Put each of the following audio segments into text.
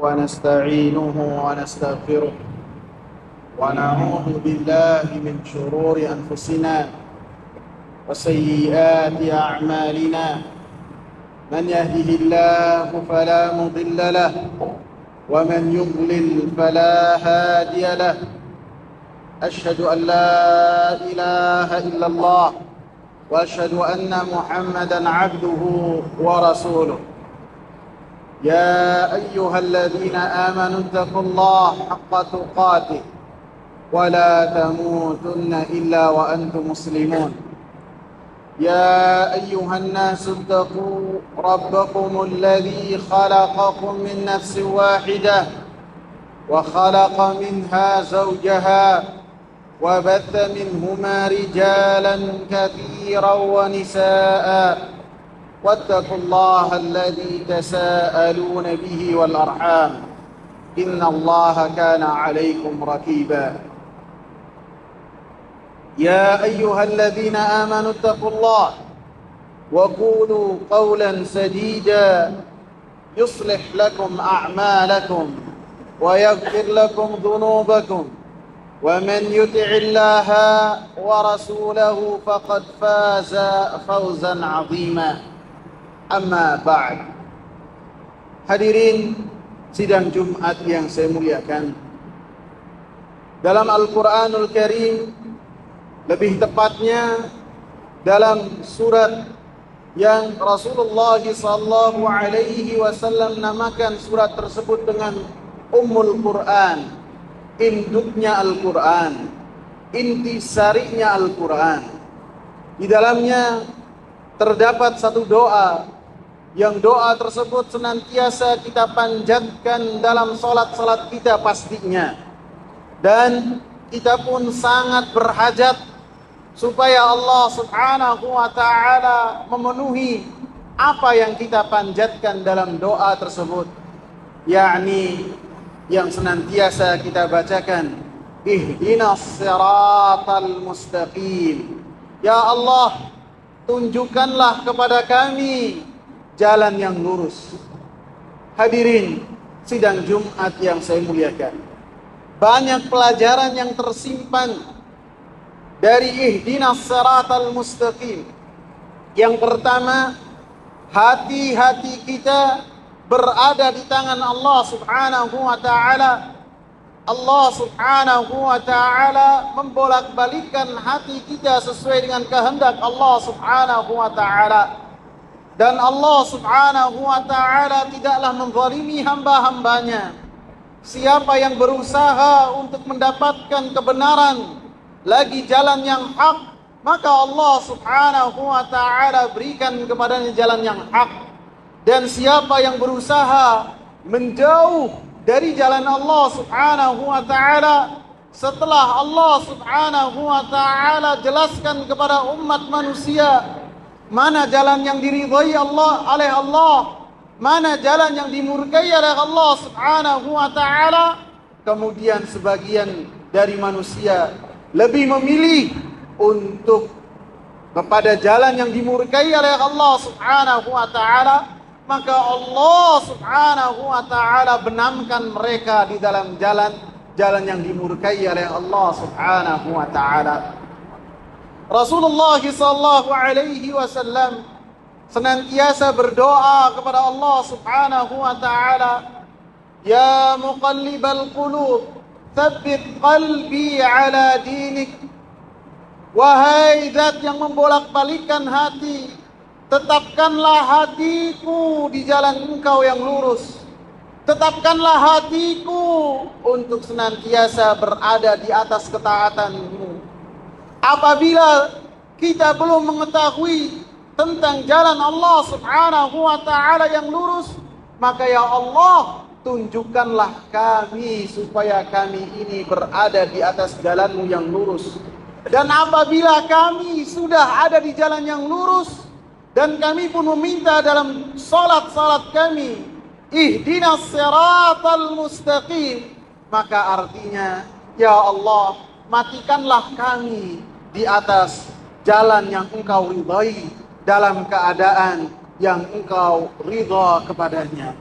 ونستعينه ونستغفره ونعوذ بالله من شرور أنفسنا وسيئات أعمالنا. من يهده الله فلا مضل له ومن يضلل فلا هادي له. أشهد أن لا إله إلا الله وأشهد أن محمدا عبده ورسوله. يا أيها الذين آمنوا اتقوا الله حق تقاته ولا تموتن إلا وأنتم مسلمون. يا أيها الناس اتقوا ربكم الذي خلقكم من نفس واحدة وخلق منها زوجها وبث منهما رجالا كثيرا ونساء واتقوا الله الذي تساءلون به والأرحام إن الله كان عليكم رقيبا. يا أيها الذين آمنوا اتقوا الله وقولوا قولا سديدا يصلح لكم أعمالكم ويغفر لكم ذنوبكم ومن يطع الله ورسوله فقد فاز فوزا عظيما. Amma ba'd. Hadirin sidang Jumat yang saya muliakan, dalam Al-Quranul Karim, lebih tepatnya dalam surat yang Rasulullah SAW namakan surat tersebut dengan Ummul Quran, induknya Al-Quran, intisarinya Al-Quran. Di dalamnya terdapat satu doa, yang doa tersebut senantiasa kita panjatkan dalam salat-salat kita pastinya. Dan kita pun sangat berhajat supaya Allah Subhanahu wa ta'ala memenuhi apa yang kita panjatkan dalam doa tersebut, yakni yang senantiasa kita bacakan, ihdinas siratal mustaqim. Ya Allah, tunjukkanlah kepada kami jalan yang lurus. Hadirin sidang Jumat yang saya muliakan, banyak pelajaran yang tersimpan dari ihdinas siratal mustaqim. Yang pertama, hati-hati kita berada di tangan Allah Subhanahu wa ta'ala. Allah Subhanahu wa ta'ala membolak-balikkan hati kita sesuai dengan kehendak Allah Subhanahu wa ta'ala. Dan Allah Subhanahu wa ta'ala tidaklah menzalimi hamba-hambanya. Siapa yang berusaha untuk mendapatkan kebenaran, lagi jalan yang hak, maka Allah Subhanahu wa ta'ala berikan kepadanya jalan yang hak. Dan siapa yang berusaha menjauh dari jalan Allah Subhanahu wa ta'ala, setelah Allah Subhanahu wa ta'ala jelaskan kepada umat manusia mana jalan yang diridhai oleh Allah, mana jalan yang dimurkai oleh Allah Subhanahu wa ta'ala, kemudian sebagian dari manusia lebih memilih untuk kepada jalan yang dimurkai oleh Allah Subhanahu wa ta'ala, maka Allah Subhanahu wa ta'ala benamkan mereka di dalam jalan yang dimurkai oleh Allah Subhanahu wa ta'ala. Rasulullah sallallahu alaihi wasallam senantiasa berdoa kepada Allah Subhanahu wa ta'ala, ya muqallibal qulub, tsabbit qalbi ala dinik. Wahai zat yang membolak-balikkan hati, tetapkanlah hatiku di jalan Engkau yang lurus. Tetapkanlah hatiku untuk senantiasa berada di atas ketaatan-Mu. Apabila kita belum mengetahui tentang jalan Allah Subhanahu wa ta'ala yang lurus, maka ya Allah, tunjukkanlah kami supaya kami ini berada di atas jalan-Mu yang lurus. Dan apabila kami sudah ada di jalan yang lurus, dan kami pun meminta dalam salat-salat kami, ihdinas siratal mustaqim, maka artinya, ya Allah, matikanlah kami di atas jalan yang Engkau ridhai, dalam keadaan yang Engkau ridha kepadanya.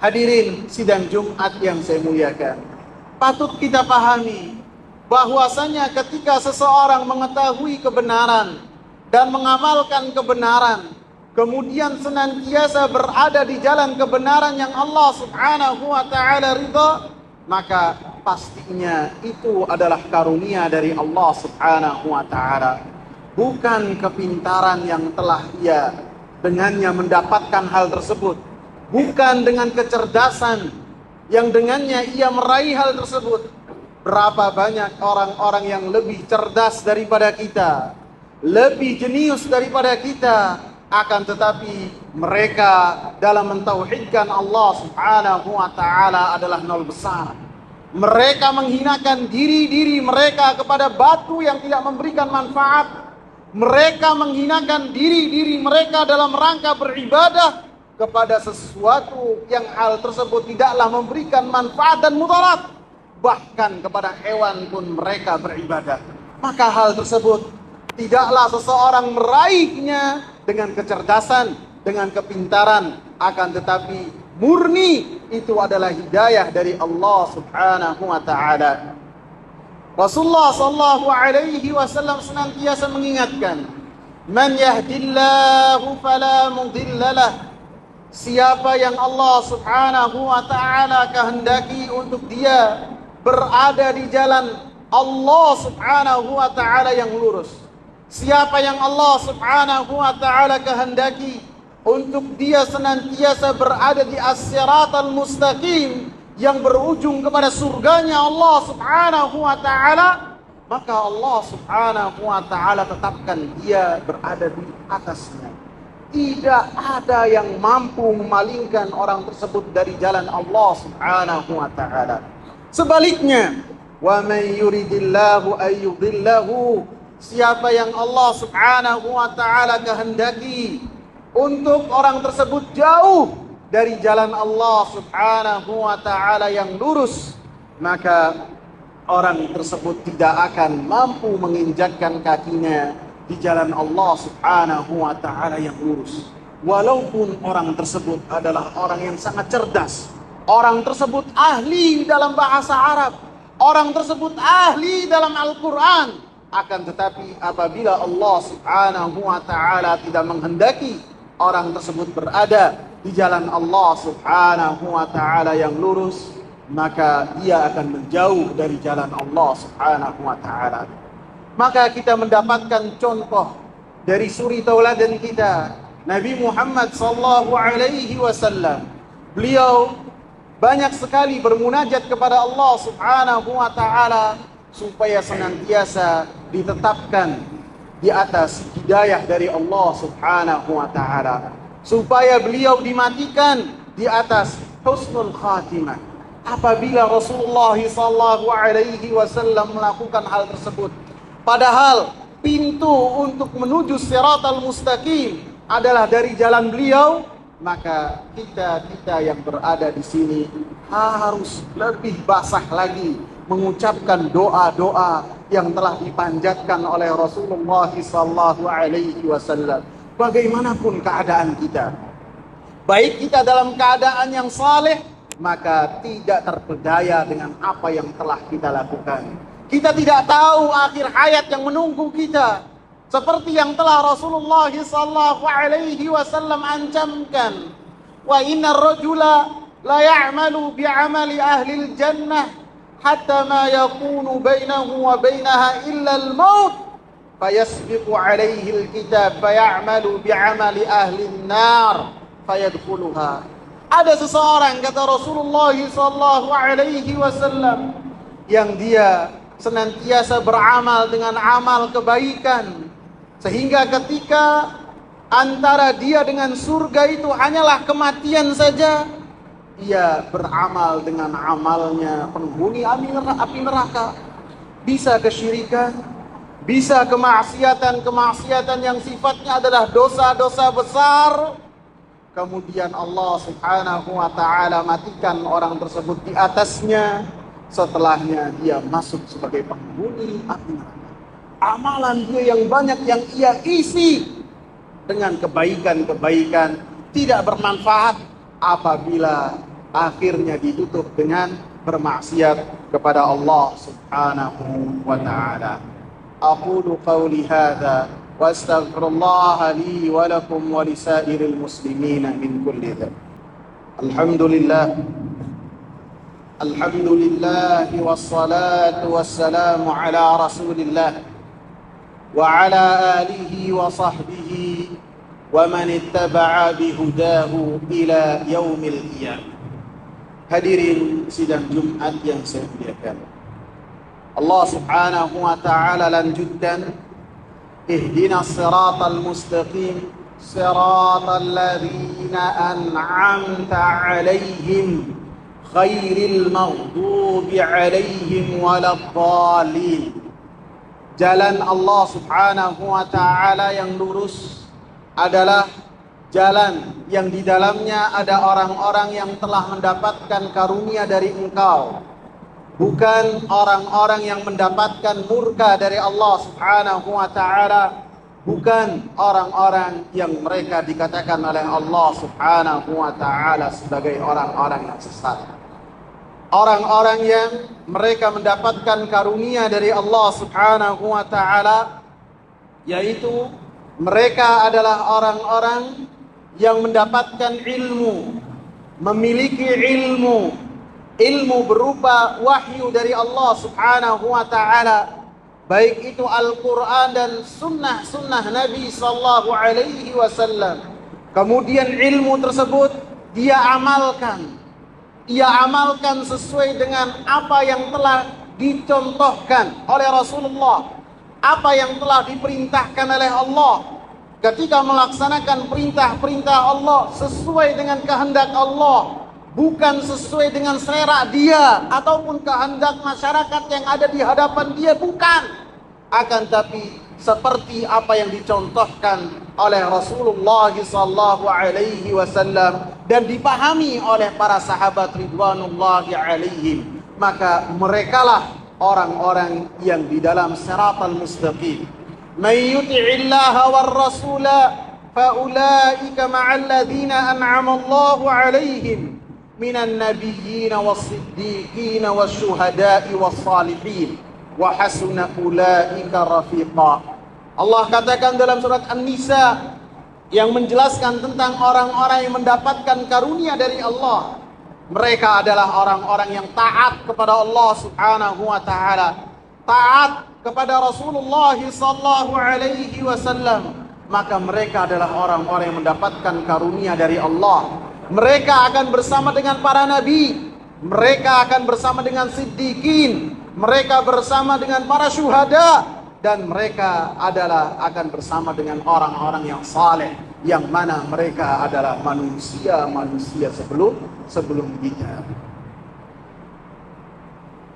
Hadirin sidang Jumat yang saya muliakan, patut kita pahami bahwasanya ketika seseorang mengetahui kebenaran dan mengamalkan kebenaran, kemudian senantiasa berada di jalan kebenaran yang Allah Subhanahu wa taala ridha, maka pastinya itu adalah karunia dari Allah Subhanahu wa taala, bukan kepintaran yang telah ia dengannya mendapatkan hal tersebut, bukan dengan kecerdasan yang dengannya ia meraih hal tersebut. Berapa banyak orang-orang yang lebih cerdas daripada kita, lebih jenius daripada kita, akan tetapi mereka dalam mentauhidkan Allah Subhanahu wa taala adalah nol besar. Mereka menghinakan diri-diri mereka kepada batu yang tidak memberikan manfaat. Mereka menghinakan diri-diri mereka dalam rangka beribadah kepada sesuatu yang hal tersebut tidaklah memberikan manfaat dan mudarat. Bahkan kepada hewan pun mereka beribadah. Maka hal tersebut tidaklah seseorang meraihnya dengan kecerdasan, dengan kepintaran, akan tetapi murni itu adalah hidayah dari Allah Subhanahu wa taala. Rasulullah sallallahu alaihi wasallam senantiasa mengingatkan, "Man yahdillahu fala mudhillalah." Siapa yang Allah Subhanahu wa taala kehendaki untuk dia berada di jalan Allah Subhanahu wa taala yang lurus. Siapa yang Allah Subhanahu wa taala kehendaki untuk dia senantiasa berada di as-siratal mustaqim yang berujung kepada surganya Allah Subhanahu wa taala, maka Allah Subhanahu wa taala tetapkan dia berada di atasnya. Tidak ada yang mampu memalingkan orang tersebut dari jalan Allah Subhanahu wa taala. Sebaliknya, wa may yuridillahu ay yudhillahu, siapa yang Allah Subhanahu wa taala kehendaki untuk orang tersebut jauh dari jalan Allah Subhanahu wa taala yang lurus, maka orang tersebut tidak akan mampu menginjakkan kakinya di jalan Allah Subhanahu wa taala yang lurus. Walaupun orang tersebut adalah orang yang sangat cerdas, orang tersebut ahli dalam bahasa Arab, orang tersebut ahli dalam Al-Quran, akan tetapi apabila Allah Subhanahu wa taala tidak menghendaki orang tersebut berada di jalan Allah Subhanahu wa taala yang lurus, maka dia akan menjauh dari jalan Allah Subhanahu wa taala. Maka kita mendapatkan contoh dari suri tauladan kita, Nabi Muhammad sallallahu alaihi wasallam. Beliau banyak sekali bermunajat kepada Allah Subhanahu wa taala supaya senantiasa ditetapkan di atas hidayah dari Allah Subhanahu wa taala, supaya beliau dimatikan di atas husnul khatimah. Apabila Rasulullah sallallahu alaihi wasallam melakukan hal tersebut, padahal pintu untuk menuju siratal mustaqim adalah dari jalan beliau, maka kita yang berada di sini harus lebih basah lagi mengucapkan doa-doa yang telah dipanjatkan oleh Rasulullah sallallahu alaihi wasallam. Bagaimanapun keadaan kita, baik kita dalam keadaan yang saleh, maka tidak terpedaya dengan apa yang telah kita lakukan. Kita tidak tahu akhir hayat yang menunggu kita, seperti yang telah Rasulullah sallallahu alaihi wasallam ancamkan, wa innar rajula la ya'malu bi'amali ahli al-jannah hatta ma yakunu bainahu wa bainaha illa al-maut fayasbiqu alaihi al-kitab fay'amalu bi'amali ahli an-nar fayadkhuluha. Ada seseorang, kata Rasulullah sallallahu alaihi wasallam, yang dia senantiasa beramal dengan amal kebaikan, sehingga ketika antara dia dengan surga itu hanyalah kematian saja, ia beramal dengan amalnya penghuni api neraka. Bisa kesyirikan, bisa kemaksiatan yang sifatnya adalah dosa-dosa besar. Kemudian Allah Subhanahu wa ta'ala matikan orang tersebut di atasnya. Setelahnya dia masuk sebagai penghuni api neraka. Amalan dia yang banyak yang ia isi dengan kebaikan-kebaikan tidak bermanfaat apabila akhirnya ditutup dengan bermaksiat kepada Allah Subhanahu wa taala. Aqulu qawli hadza wa astaghfirullah li wa lakum wa lisairil muslimin min kulli dhanb. Alhamdulillah wassalatu wassalamu ala Rasulillah wa ala alihi wa sahbihi wa man ittaba'a bihudahu ila yaumil qiyamah. Hadirin sidang Jumat yang saya muliakan, Allah Subhanahu wa taala lanjutkan, ihdinas siratal mustaqim siratal ladzina an'amta 'alaihim ghairil maghdubi 'alaihim waladdallin. Jalan Allah Subhanahu wa taala yang lurus adalah jalan yang di dalamnya ada orang-orang yang telah mendapatkan karunia dari Engkau, bukan orang-orang yang mendapatkan murka dari Allah Subhanahu wa taala, bukan orang-orang yang mereka dikatakan oleh Allah Subhanahu wa taala sebagai orang-orang yang sesat. Orang-orang yang mereka mendapatkan karunia dari Allah Subhanahu wa taala, yaitu mereka adalah orang-orang yang mendapatkan ilmu, memiliki ilmu berupa wahyu dari Allah Subhanahu wa taala, baik itu Al-Qur'an dan sunnah Nabi sallallahu alaihi wasallam. Kemudian ilmu tersebut dia amalkan sesuai dengan apa yang telah dicontohkan oleh Rasulullah, apa yang telah diperintahkan oleh Allah. Ketika melaksanakan perintah-perintah Allah sesuai dengan kehendak Allah, bukan sesuai dengan selera dia ataupun kehendak masyarakat yang ada di hadapan dia, bukan. Akan tapi seperti apa yang dicontohkan oleh Rasulullah sallallahu alaihi wasallam dan dipahami oleh para sahabat ridwanullahi alaihim, maka merekalah orang-orang yang di dalam siratal mustaqim. Man yuti'illaha war rasula fa ulaika ma'al ladzina an'ama Allahu 'alaihim minan nabiyyin was-siddiqin wasyuhada'i was-salihin wa hasuna ulaika rafiqa. Allah katakan dalam surat An-Nisa yang menjelaskan tentang orang-orang yang mendapatkan karunia dari Allah, mereka adalah orang-orang yang taat kepada Allah Subhanahu wa taala, taat kepada Rasulullah sallallahu alaihi wasallam, maka mereka adalah orang-orang yang mendapatkan karunia dari Allah. Mereka akan bersama dengan para nabi, mereka akan bersama dengan siddiqin, mereka bersama dengan para syuhada, dan mereka akan bersama dengan orang-orang yang saleh, yang mana mereka adalah manusia sebelum kita.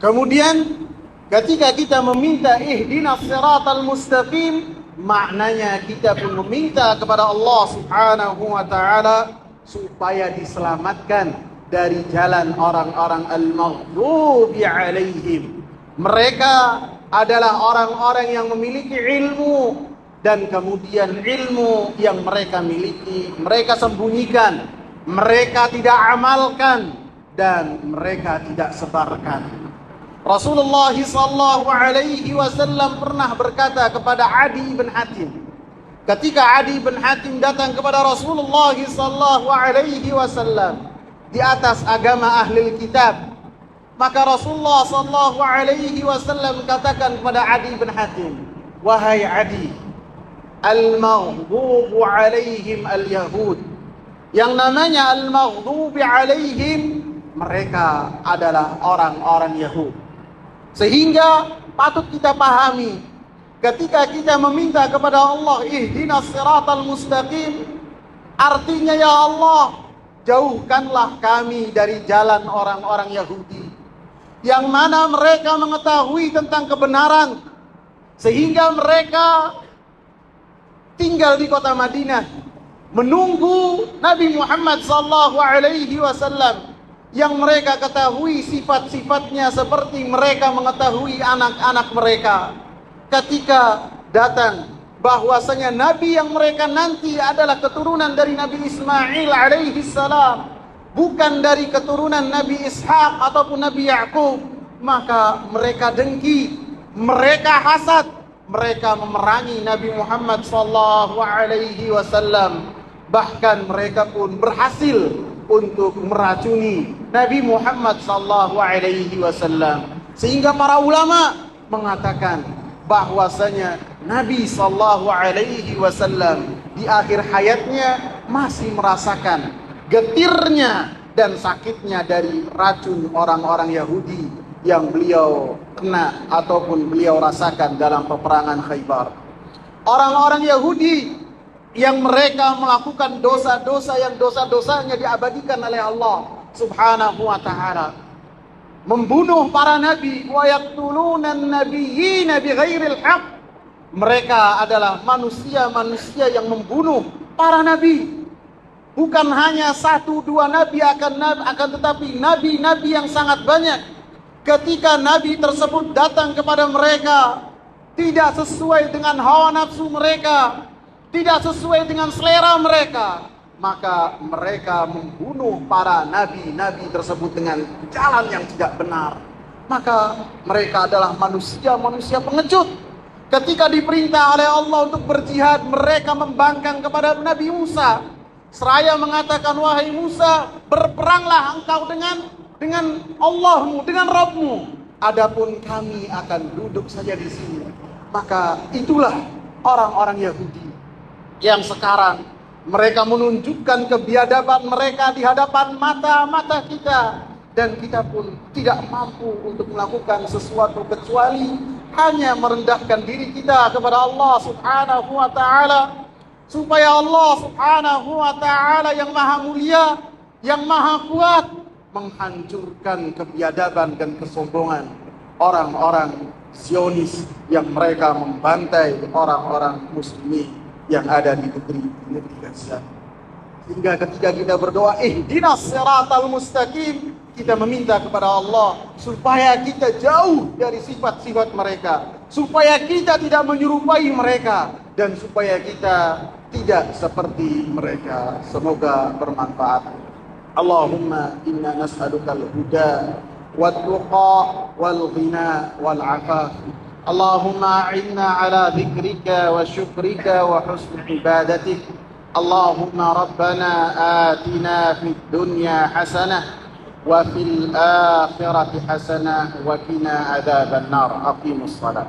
Kemudian ketika kita meminta ihdinas siratal mustaqim, maknanya kita pun meminta kepada Allah Subhanahu wa taala supaya diselamatkan dari jalan orang-orang al-maghdubi alaihim. Mereka adalah orang-orang yang memiliki ilmu, dan kemudian ilmu yang mereka miliki mereka sembunyikan, mereka tidak amalkan, dan mereka tidak sebarkan. Rasulullah sallallahu alaihi wasallam pernah berkata kepada Adi bin Hatim, ketika Adi bin Hatim datang kepada Rasulullah sallallahu alaihi wasallam di atas agama ahli kitab, maka Rasulullah sallallahu alaihi wasallam katakan kepada Adi bin Hatim, wahai Adi, al-maghdubu alaihim al-yahud. Yang namanya al-maghdubi alaihim, mereka adalah orang-orang Yahud. Sehingga patut kita pahami, ketika kita meminta kepada Allah ihdinas siratal mustaqim, artinya ya Allah, jauhkanlah kami dari jalan orang-orang Yahudi, yang mana mereka mengetahui tentang kebenaran, sehingga mereka tinggal di kota Madinah menunggu Nabi Muhammad sallallahu alaihi wasallam, yang mereka ketahui sifat-sifatnya seperti mereka mengetahui anak-anak mereka. Ketika datang bahwasanya Nabi yang mereka nanti adalah keturunan dari Nabi Ismail alaihi salam, bukan dari keturunan Nabi Ishak ataupun Nabi Yakub, maka mereka dengki, mereka hasad, mereka memerangi Nabi Muhammad sallallahu alaihi wasallam. Bahkan mereka pun berhasil untuk meracuni Nabi Muhammad sallallahu alaihi wasallam. Sehingga para ulama mengatakan bahwasanya Nabi sallallahu alaihi wasallam di akhir hayatnya masih merasakan getirnya dan sakitnya dari racun orang-orang Yahudi yang beliau kena ataupun beliau rasakan dalam peperangan Khaybar. Orang-orang Yahudi yang mereka melakukan dosa-dosa yang dosa-dosanya diabadikan oleh Allah Subhanahu wa taala, membunuh para nabi, wa yaqtuluna an-nabiyyina bighairil haqq. Mereka adalah manusia-manusia yang membunuh para nabi. Bukan hanya satu dua nabi, akan tetapi nabi-nabi yang sangat banyak. Ketika nabi tersebut datang kepada mereka tidak sesuai dengan hawa nafsu mereka, tidak sesuai dengan selera mereka, maka mereka membunuh para nabi-nabi tersebut dengan jalan yang tidak benar. Maka mereka adalah manusia-manusia pengecut. Ketika diperintah oleh Allah untuk berjihad, mereka membangkang kepada Nabi Musa, seraya mengatakan, wahai Musa, berperanglah engkau dengan Allahmu, dengan Rabbmu. Adapun kami akan duduk saja di sini. Maka itulah orang-orang Yahudi yang sekarang mereka menunjukkan kebiadaban mereka di hadapan mata-mata kita, dan kita pun tidak mampu untuk melakukan sesuatu kecuali hanya merendahkan diri kita kepada Allah Subhanahu wa taala, supaya Allah Subhanahu wa taala yang maha mulia, yang maha kuat, menghancurkan kebiadaban dan kesombongan orang-orang Zionis yang mereka membantai orang-orang muslimin yang ada di negeri Gaza. Sehingga ketika kita berdoa ihdinas siratal mustaqim, kita meminta kepada Allah supaya kita jauh dari sifat-sifat mereka, supaya kita tidak menyerupai mereka, dan supaya kita tidak seperti mereka. Semoga bermanfaat. Allahumma inna nas'alukal huda wat tuqa wal ghina wal afaf. Allahumma a'inna ala dzikrika wa syukrika wa husni ibadatik. Allahumma rabbana atina fid dunya hasanah wa fil akhirati hasanah wa qina adzaban nar. Aqimus shalah.